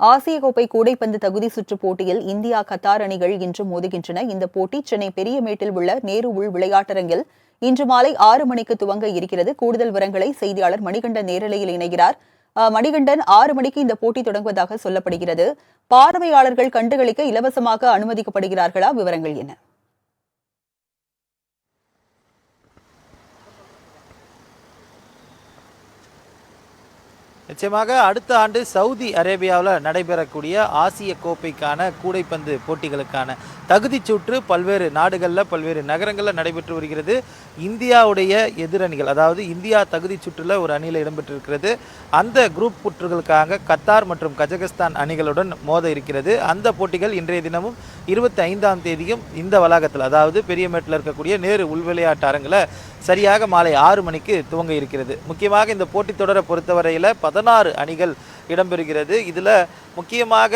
ஆசிய கோப்பை கூடைப்பந்து தகுதி சுற்று போட்டியில் இந்தியா கத்தார் அணிகள் இன்று மோதுகின்றன. இந்த போட்டி சென்னை பெரியமேட்டில் உள்ள நேரு உள் விளையாட்டரங்கில் இன்று மாலை 6 மணிக்கு துவங்க இருக்கிறது. கூடுதல் விவரங்களை செய்தியாளர் மணிகண்டன் நேரலையில் இணைகிறார். மணிகண்டன், 6 மணிக்கு இந்த போட்டி தொடங்குவதாக சொல்லப்படுகிறது. பார்வையாளர்கள் கண்டுகளிக்க இலவசமாக அனுமதிக்கப்படுகிறார்களா? விவரங்கள் என்ன? நிச்சயமாக அடுத்த ஆண்டு சவுதி அரேபியாவில் நடைபெறக்கூடிய ஆசிய கோப்பைக்கான கூடைப்பந்து போட்டிகளுக்கான தகுதிச் சுற்று பல்வேறு நாடுகளில் பல்வேறு நகரங்களில் நடைபெற்று வருகிறது. இந்தியாவுடைய எதிரணிகள், அதாவது இந்தியா தகுதி சுற்றுல ஒரு அணியில் இடம்பெற்றிருக்கிறது. அந்த குரூப் சுற்றுகளுக்காக கத்தார் மற்றும் கஜகஸ்தான் அணிகளுடன் மோத இருக்கிறது. அந்த போட்டிகள் இன்றைய தினமும் 25ஆம் தேதியும் இந்த வளாகத்தில், அதாவது பெரியமேட்டில் இருக்கக்கூடிய நேரு உள்விளையாட்டு அரங்கில் சரியாக மாலை 6 மணிக்கு துவங்க இருக்கிறது. முக்கியமாக இந்த போட்டித் தொடரை பொறுத்தவரையில் 16 அணிகள் இடம்பெறுகிறது. இதில் முக்கியமாக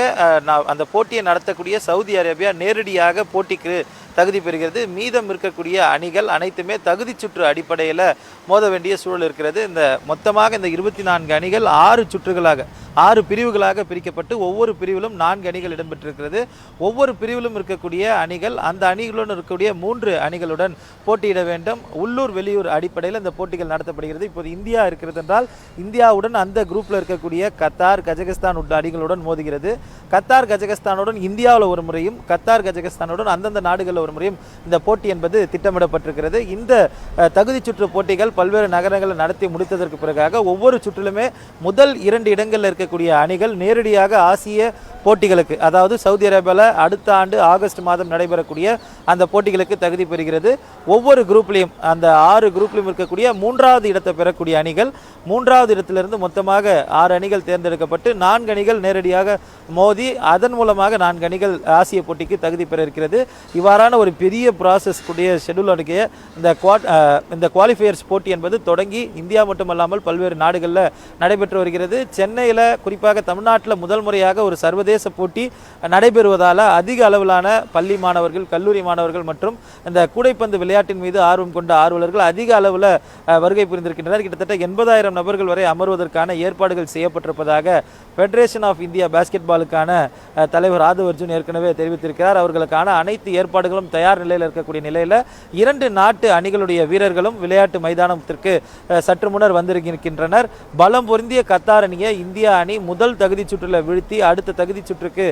அந்த போட்டியை நடத்தக்கூடிய சவுதி அரேபியா நேரடியாக போட்டிக்கு தகுதி பெறுகிறது. மீதம் இருக்கக்கூடிய அணிகள் அனைத்துமே தகுதி சுற்று அடிப்படையில் மோத வேண்டிய சூழல் இருக்கிறது. இந்த மொத்தமாக இந்த 24 அணிகள் 6 சுற்றுகளாக 6 பிரிவுகளாக பிரிக்கப்பட்டு ஒவ்வொரு பிரிவிலும் 4 அணிகள் இடம்பெற்றிருக்கிறது. ஒவ்வொரு பிரிவிலும் இருக்கக்கூடிய அணிகள் அந்த அணிகளுடன் இருக்கக்கூடிய 3 அணிகளுடன் போட்டியிட வேண்டும். உள்ளூர் வெளியூர் அடிப்படையில் இந்த போட்டிகள் நடத்தப்படுகிறது. இப்போது இந்தியா இருக்கிறது என்றால் இந்தியாவுடன் அந்த குரூப்பில் இருக்கக்கூடிய கத்தார், கஜகஸ்தான் உள்ள அணிகளுடன் மோதுகிறது. கத்தார், கஜகஸ்தானுடன் இந்தியாவில் ஒரு முறையும், கத்தார், கஜகஸ்தானுடன் அந்தந்த நாடுகளில் ஒரு முறையும் இந்த போட்டி என்பது திட்டமிடப்பட்டிருக்கிறது. இந்த தகுதி சுற்று போட்டிகள் பல்வேறு நகரங்களில் நடத்தி முடித்ததற்கு பிறகாக ஒவ்வொரு சுற்றிலுமே முதல் 2 இடங்களில் இருக்கக்கூடிய அணிகள் நேரடியாக ஆசிய போட்டிகளுக்கு, அதாவது சவுதி அரேபியாவில் அடுத்த ஆண்டு ஆகஸ்ட் மாதம் நடைபெறக்கூடிய அந்த போட்டிகளுக்கு தகுதி பெறுகிறது. ஒவ்வொரு குரூப்லையும், அந்த 6 குரூப்லையும் இருக்கக்கூடிய 3வது இடத்தை பெறக்கூடிய அணிகள் 3வது இடத்திலிருந்து மொத்தமாக 6 அணிகள் தேர்ந்தெடுக்கப்பட்டு 4 அணிகள் நேரடியாக மோதி அதன் மூலமாக 4 அணிகள் ஆசிய போட்டிக்கு தகுதி பெற இருக்கிறது. இவ்வாறான ஒரு பெரிய ப்ராசஸ் கூடிய ஷெடியூல் அடங்கிய இந்த குவாலிஃபயர்ஸ் போட்டி என்பது தொடங்கி இந்தியா மட்டுமல்லாமல் பல்வேறு நாடுகளில் நடைபெற்று வருகிறது. சென்னையில், குறிப்பாக தமிழ்நாட்டில் முதல் முறையாக ஒரு சர்வதேச போட்டி நடைபெறுவதால் அதிக அளவிலான பள்ளி மாணவர்கள், கல்லூரி மாணவர்கள் மற்றும் இந்த கூடைப்பந்து விளையாட்டின் மீது ஆர்வம் கொண்ட ஆர்வலர்கள் அதிக அளவில் வருகை புரிந்திருக்கின்றனர். கிட்டத்தட்ட 80,000 நபர்கள் வரை அமர்வதற்கான ஏற்பாடுகள் செய்யப்பட்டிருப்பதாக ஃபெடரேஷன் ஆஃப் இந்தியா பாஸ்கெட்பாலுக்கான தலைவர் ராதவ் அர்ஜுன் ஏற்கனவே தெரிவித்திருக்கிறார். அவர்களுக்கான அனைத்து ஏற்பாடுகளும் தயார் நிலையில் இருக்கக்கூடிய நிலையில் 2 நாட்டு அணிகளுடைய வீரர்களும் விளையாட்டு மைதானத்திற்கு சற்று முன்னர் வந்திருக்கின்றனர். பலம் பொருந்திய கத்தார் அணியை இந்தியா அணி முதல் தகுதி சுற்றில் வீழ்த்தி அடுத்த தகுதி சுற்றுக்கு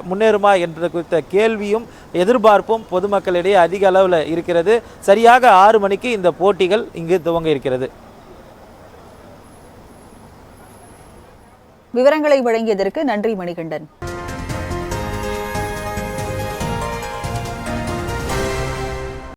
முன்னேறுமா என்ற குறித்த கேள்வியும் எதிர்பார்ப்பும் பொதுமக்களிடையே அதிக அளவில் இருக்கிறது. சரியாக 6 மணிக்கு இந்த போட்டிகள் இங்கு துவங்க இருக்கிறது. விவரங்களை வழங்கியதற்கு நன்றி மணிகண்டன்.